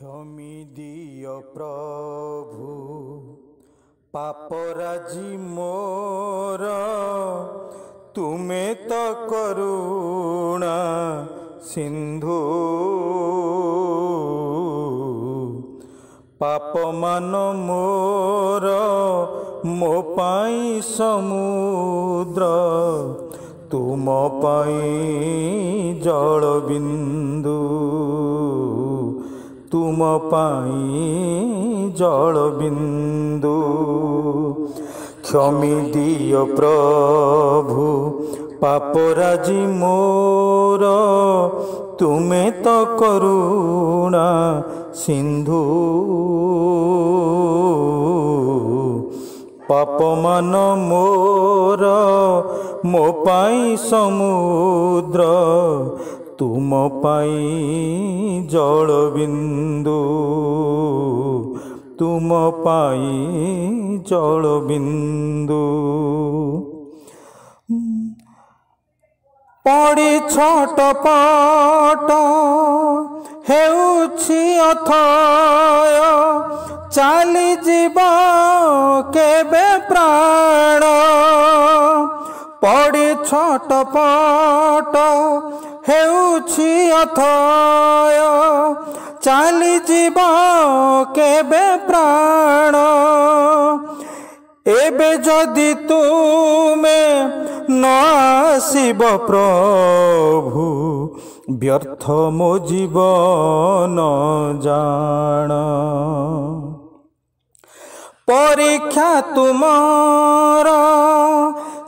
क्षमी दियो प्रभु पापराजी मोर तुमे तो करुणा सिंधु पाप मान मोर मो पाई समुद्र तुम पाई जल बिंदु तुम पाई जल बिंदु क्षमी दियो प्रभु पापराजी मोर तुमे तो करुणा सिंधु पाप मान मोर मो पाई समुद्र तुम पाई जल बिंदु तुम पाई जल बिंदु पड़ी छटपट हेउछि अथय चाली जीव केबे प्राण पड़ी छटपट हेउछि अथय चाली जीव केबे प्राण एबे जदि तुमे न आसिब प्रभु व्यर्थ मो जीवन जान परीक्षा तुमर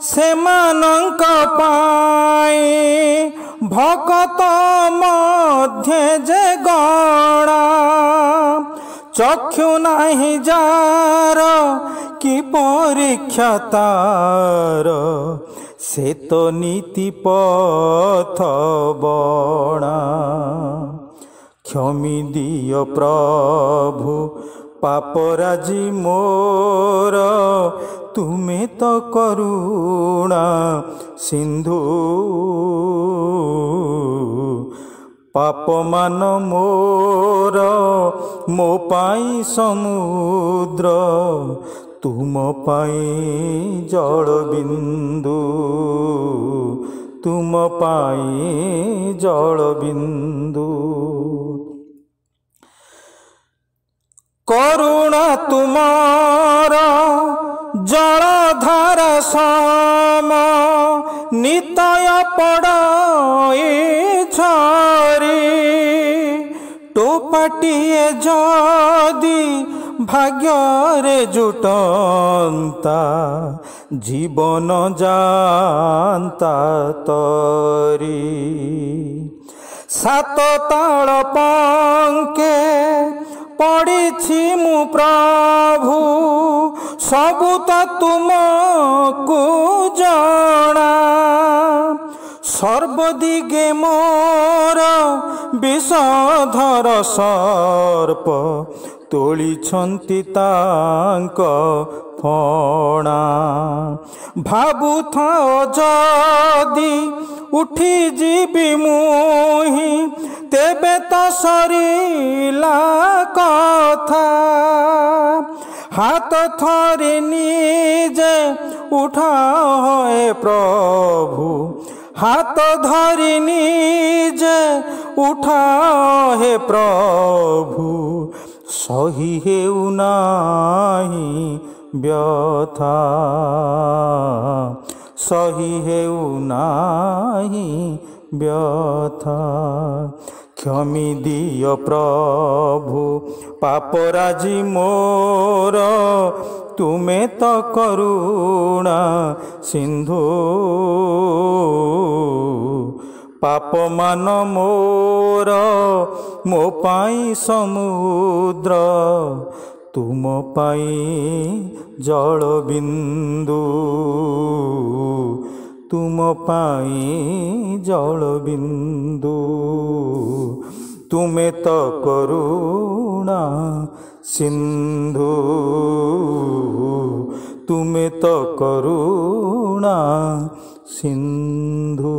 सेमानंक पाई भकत मध्य जे गणा चक्षु नाही जार कि परीक्षा तार से तो नीति पथ बणा क्षमी दियो प्रभु पापराजी मोर तुमे तो करुणा सिंधु पाप मान मोर मो पाई समुद्र तुम पाई जल बिंदु तुम पाई जल बिंदु करुणा तुमार जलधार सम नितय पड़ई झरी टोपाटिए जदि भाग्यरे जुटंता जीवन जानता तरी सात ताल पंके पड़ी मु प्रभु सबु तो तुमको जना सर्वदिगे मोर विषधर सर्प तोली छंती तांक फणा भाबु थाओ जदि उठी जीवी मुही तेबे तो सरिला कथा हाथ थरी निजे उठाओ हे प्रभु हाथ धरी निजे उठाओ हे प्रभु सही हेउ नाही व्यथा सही हेउ नाही व्यथा क्षमी दियो प्रभु पापराजी मोर तुमे तो करुणा सिंधु पाप मान मोर मो पाई समुद्र तुम पाई जल बिंदु तुम पाई जल बिंदु तुमे तो करुणा सिंधु तुमे तो करुणा सिंधु।